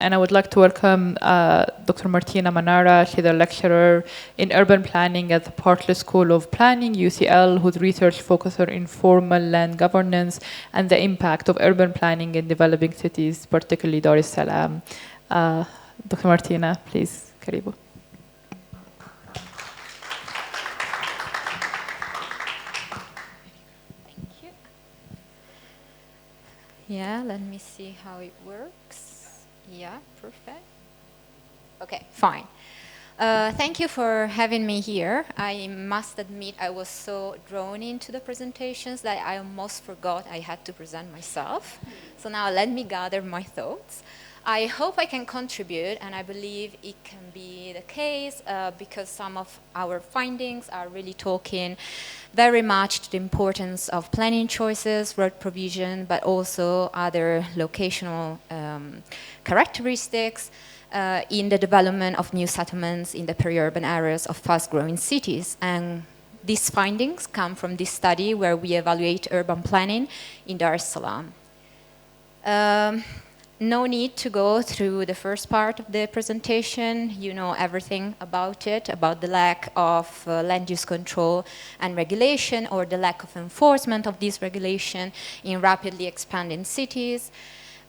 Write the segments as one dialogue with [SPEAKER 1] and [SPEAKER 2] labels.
[SPEAKER 1] And I would like to welcome Dr. Martina Manara. She's a lecturer in urban planning at the Bartlett School of Planning, UCL, whose research focuses on informal land governance and the impact of urban planning in developing cities, particularly Dar es Salaam. Dr. Martina, please, karibu.
[SPEAKER 2] Thank you. Yeah, let me see how it works. Yeah, perfect. Okay, fine. Thank you for having me here. I must admit I was so drawn into the presentations that I almost forgot I had to present myself. So now let me gather my thoughts. I hope I can contribute, and I believe it can be the case because some of our findings are really talking very much to the importance of planning choices, road provision, but also other locational characteristics in the development of new settlements in the peri-urban areas of fast-growing cities. And these findings come from this study where we evaluate urban planning in Dar es Salaam. No need to go through the first part of the presentation. You know everything about it, about the lack of land use control and regulation, or the lack of enforcement of this regulation in rapidly expanding cities.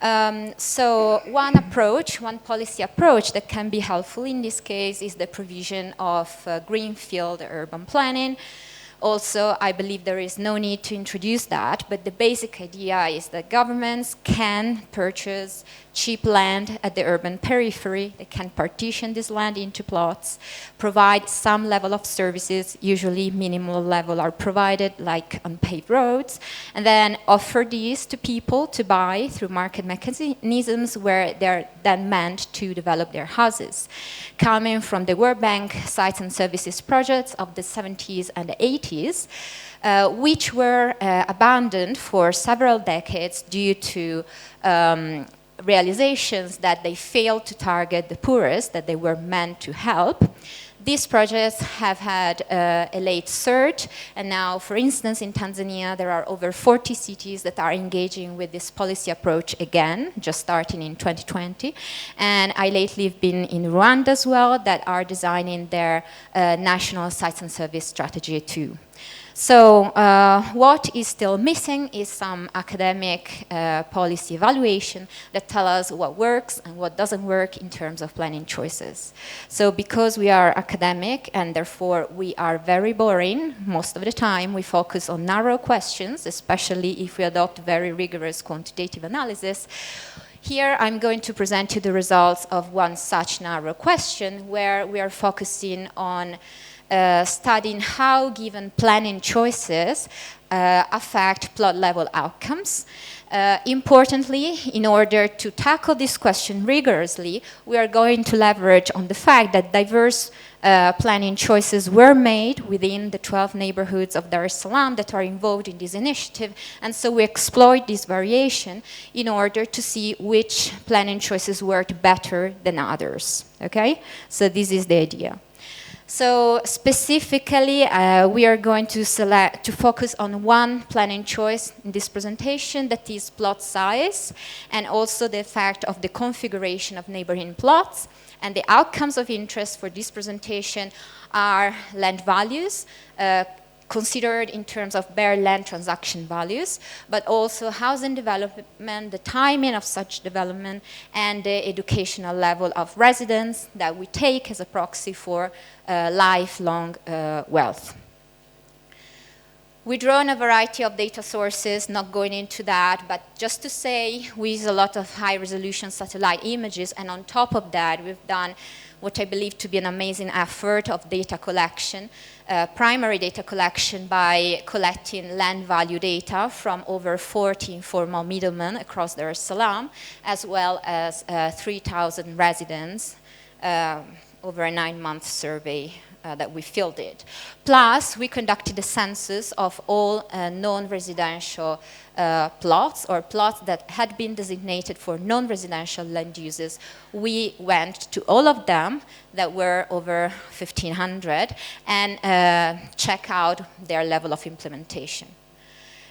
[SPEAKER 2] So one approach, one policy approach that can be helpful in this case is the provision of greenfield urban planning. Also, I believe there is no need to introduce that, but the basic idea is that governments can purchase cheap land at the urban periphery. They can partition this land into plots, provide some level of services, usually minimal level are provided, like unpaved roads, and then offer these to people to buy through market mechanisms where they're then meant to develop their houses. Coming from the World Bank sites and services projects of the 70s and the 80s, which were abandoned for several decades due to realizations that they failed to target the poorest that they were meant to help. These projects have had a late surge, and now, for instance, in Tanzania, there are over 40 cities that are engaging with this policy approach again, just starting in 2020. And I lately have been in Rwanda as well, that are designing their national sites and service strategy too. So what is still missing is some academic policy evaluation that tell us what works and what doesn't work in terms of planning choices. So because we are academic and therefore we are very boring, most of the time we focus on narrow questions, especially if we adopt very rigorous quantitative analysis. Here I'm going to present you the results of one such narrow question where we are focusing on studying how given planning choices affect plot level outcomes. Importantly, in order to tackle this question rigorously, we are going to leverage on the fact that diverse planning choices were made within the 12 neighborhoods of Dar es Salaam that are involved in this initiative, and so we exploit this variation in order to see which planning choices worked better than others, okay? So this is the idea. So specifically, we are going to focus on one planning choice in this presentation, that is plot size, and also the effect of the configuration of neighboring plots. And the outcomes of interest for this presentation are land values, considered in terms of bare land transaction values, but also housing development, the timing of such development, and the educational level of residents that we take as a proxy for lifelong wealth. We draw on a variety of data sources, not going into that, but just to say we use a lot of high-resolution satellite images, and on top of that, we've done what I believe to be an amazing effort of data collection, primary data collection by collecting land value data from over 40 informal middlemen across Dar es Salaam, as well as 3,000 residents over a 9-month survey that we fielded. Plus, we conducted a census of all non-residential plots, or plots that had been designated for non-residential land uses. We went to all of them that were over 1,500 and check out their level of implementation.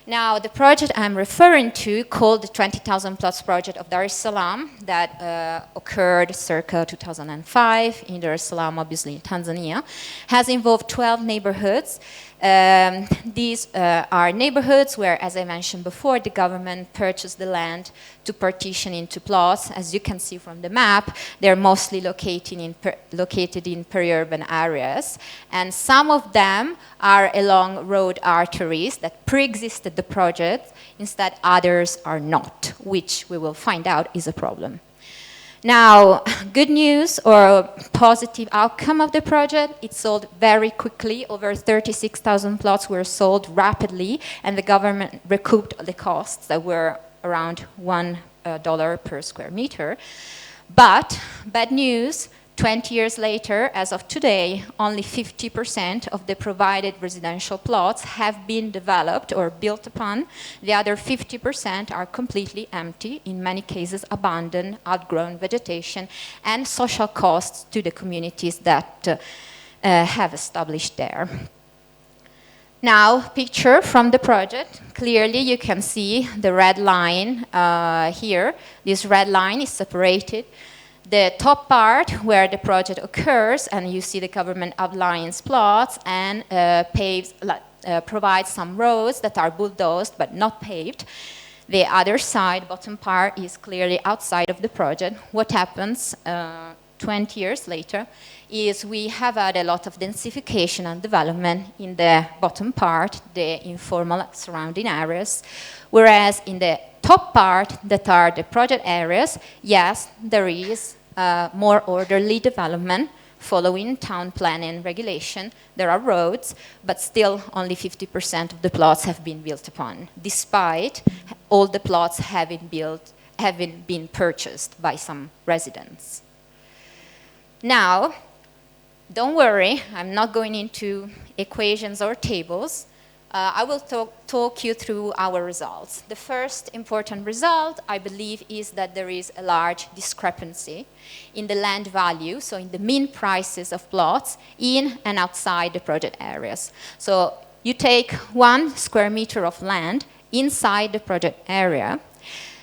[SPEAKER 2] Now, the project I'm referring to, called the 20,000 plots project of Dar es Salaam, that occurred circa 2005 in Dar es Salaam, obviously in Tanzania, has involved 12 neighborhoods. These are neighborhoods where, as I mentioned before, the government purchased the land to partition into plots. As you can see from the map, they're mostly located in peri-urban areas. And some of them are along road arteries that pre-existed the project. Instead, others are not, which we will find out is a problem. Now, good news or positive outcome of the project, it sold very quickly. Over 36,000 plots were sold rapidly, and the government recouped the costs that were around $1 per square meter. But, bad news, 20 years later, as of today, only 50% of the provided residential plots have been developed or built upon. The other 50% are completely empty, in many cases abandoned, outgrown vegetation, and social costs to the communities that have established there. Now, picture from the project. Clearly, you can see the red line here. This red line is separated. The top part where the project occurs, and you see the government outlines plots and provides some roads that are bulldozed but not paved. The other side, bottom part, is clearly outside of the project. What happens 20 years later is we have had a lot of densification and development in the bottom part, the informal surrounding areas, whereas in the top part, that are the project areas, yes, there is more orderly development following town planning regulation. There are roads, but still only 50% of the plots have been built upon, despite all the plots having been purchased by some residents. Now, don't worry, I'm not going into equations or tables. I will talk you through our results. The first important result, I believe, is that there is a large discrepancy in the land value, so in the mean prices of plots in and outside the project areas. So you take 1 square meter of land inside the project area.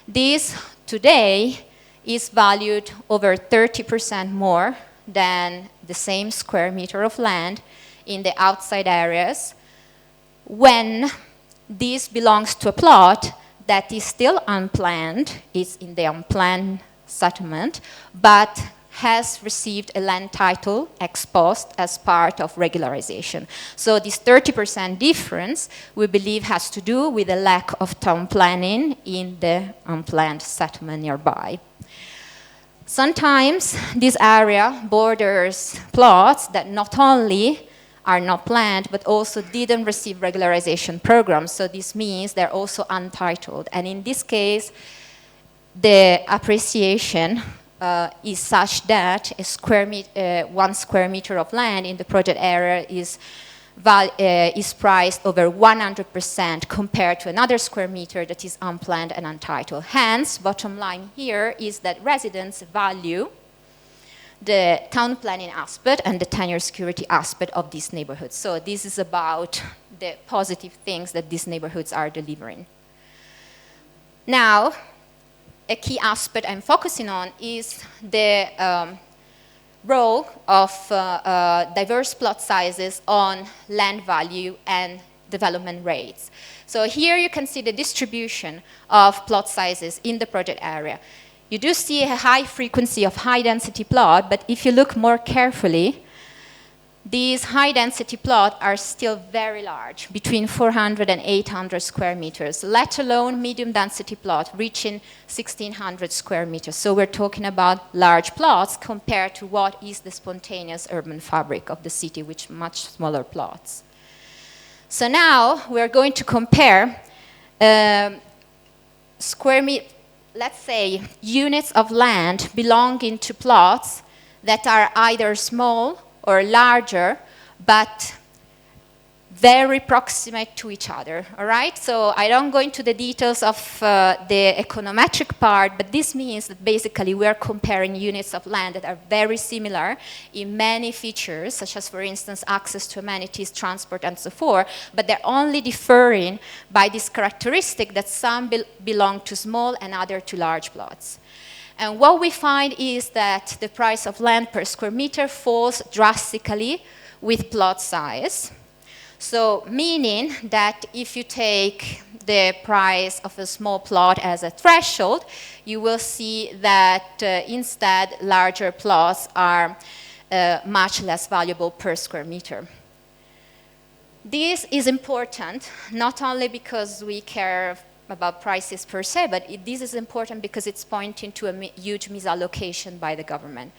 [SPEAKER 2] This today is valued over 30% more than the same square meter of land in the outside areas, when this belongs to a plot that is still unplanned, is in the unplanned settlement, but has received a land title ex post as part of regularization. So this 30% difference, we believe, has to do with a lack of town planning in the unplanned settlement nearby. Sometimes this area borders plots that not only are not planned, but also didn't receive regularization programs. So this means they're also untitled. And in this case, the appreciation is such that 1 square meter of land in the project area is priced over 100% compared to another square meter that is unplanned and untitled. Hence, bottom line here is that residents value the town planning aspect and the tenure security aspect of these neighborhoods. So this is about the positive things that these neighborhoods are delivering. Now, a key aspect I'm focusing on is the role of diverse plot sizes on land value and development rates. So here you can see the distribution of plot sizes in the project area. You do see a high frequency of high density plot, but if you look more carefully, these high density plots are still very large, between 400 and 800 square meters, let alone medium density plot reaching 1600 square meters. So we're talking about large plots compared to what is the spontaneous urban fabric of the city, which much smaller plots. So now we're going to compare let's say, units of land belonging to plots that are either small or larger, but very proximate to each other, all right? So I don't go into the details of the econometric part, but this means that basically we are comparing units of land that are very similar in many features, such as, for instance, access to amenities, transport, and so forth, but they're only differing by this characteristic that some belong to small and other to large plots. And what we find is that the price of land per square meter falls drastically with plot size. So meaning that if you take the price of a small plot as a threshold, you will see that instead larger plots are much less valuable per square meter. This is important not only because we care about prices per se, but this is important because it's pointing to a huge misallocation by the government.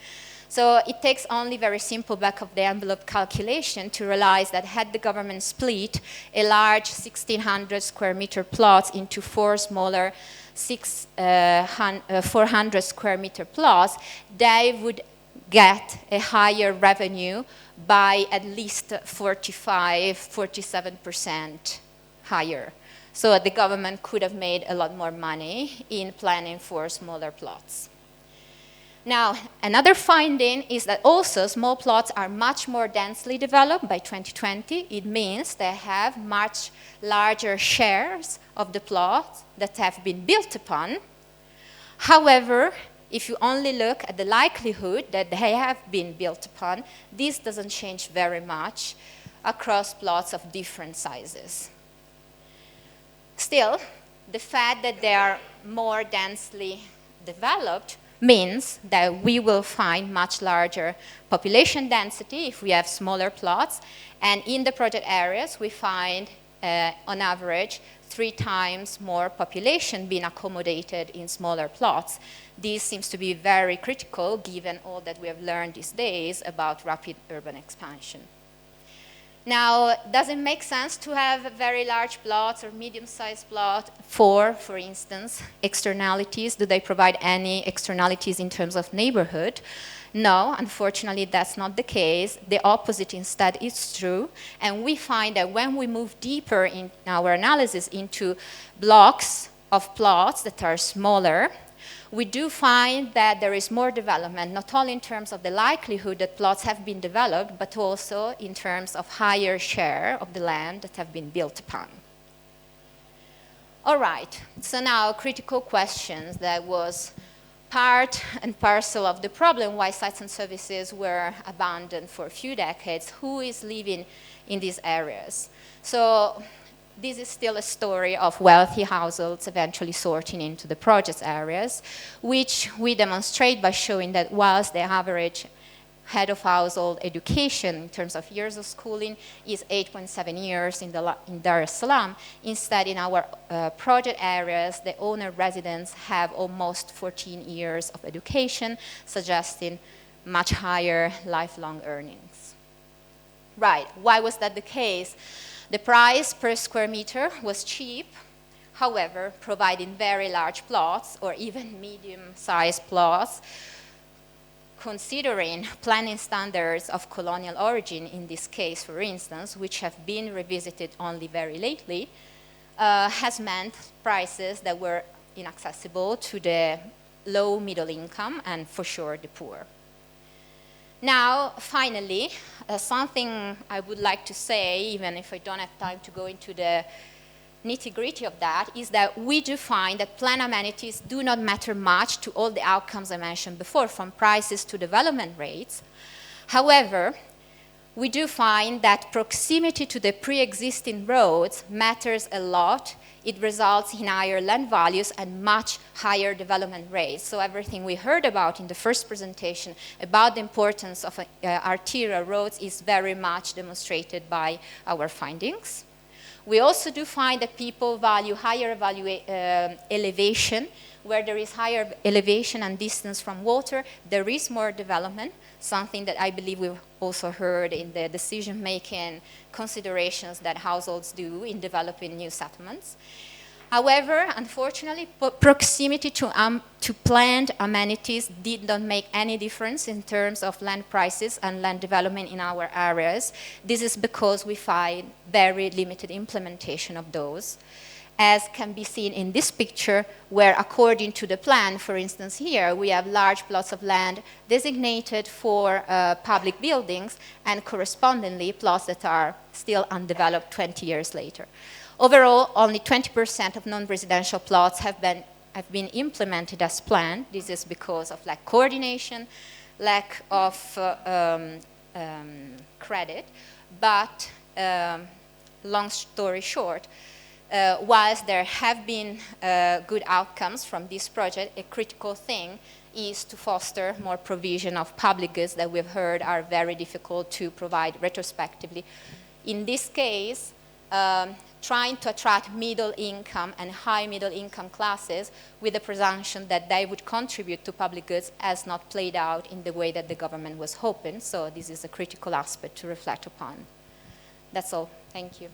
[SPEAKER 2] So it takes only very simple back-of-the-envelope calculation to realize that had the government split a large 1,600 square meter plots into 4 smaller 400 square meter plots, they would get a higher revenue by at least 47% higher. So the government could have made a lot more money in planning for smaller plots. Now, another finding is that also small plots are much more densely developed by 2020. It means they have much larger shares of the plots that have been built upon. However, if you only look at the likelihood that they have been built upon, this doesn't change very much across plots of different sizes. Still, the fact that they are more densely developed means that we will find much larger population density if we have smaller plots. And in the project areas, we find, on average, 3 times more population being accommodated in smaller plots. This seems to be very critical given all that we have learned these days about rapid urban expansion. Now, does it make sense to have very large plots or medium-sized plots for instance, externalities? Do they provide any externalities in terms of neighborhood? No, unfortunately, that's not the case. The opposite instead is true. And we find that when we move deeper in our analysis into blocks of plots that are smaller, we do find that there is more development, not only in terms of the likelihood that plots have been developed, but also in terms of higher share of the land that have been built upon. All right, so now critical questions that was part and parcel of the problem why sites and services were abandoned for a few decades. Who is living in these areas? So this is still a story of wealthy households eventually sorting into the project areas, which we demonstrate by showing that whilst the average head of household education in terms of years of schooling is 8.7 years in Dar es-Salaam, instead in our project areas, the owner residents have almost 14 years of education, suggesting much higher lifelong earnings. Right, why was that the case? The price per square meter was cheap, however, providing very large plots or even medium-sized plots, considering planning standards of colonial origin, in this case, for instance, which have been revisited only very lately, has meant prices that were inaccessible to the low middle income and, for sure, the poor. Now, finally, something I would like to say, even if I don't have time to go into the nitty-gritty of that, is that we do find that plan amenities do not matter much to all the outcomes I mentioned before, from prices to development rates. However, we do find that proximity to the pre-existing roads matters a lot. It results in higher land values and much higher development rates. So everything we heard about in the first presentation about the importance of arterial roads is very much demonstrated by our findings. We also do find that people value higher elevation. Where there is higher elevation and distance from water, there is more development, something that I believe we've also heard in the decision-making considerations that households do in developing new settlements. However, unfortunately, proximity to planned amenities did not make any difference in terms of land prices and land development in our areas. This is because we find very limited implementation of those, as can be seen in this picture, where according to the plan, for instance here, we have large plots of land designated for public buildings and correspondingly plots that are still undeveloped 20 years later. Overall, only 20% of non-residential plots have been implemented as planned. This is because of lack of coordination, lack of credit. But long story short, whilst there have been good outcomes from this project, a critical thing is to foster more provision of public goods that we've heard are very difficult to provide retrospectively. In this case, trying to attract middle income and high middle income classes with the presumption that they would contribute to public goods has not played out in the way that the government was hoping. So this is a critical aspect to reflect upon. That's all. Thank you.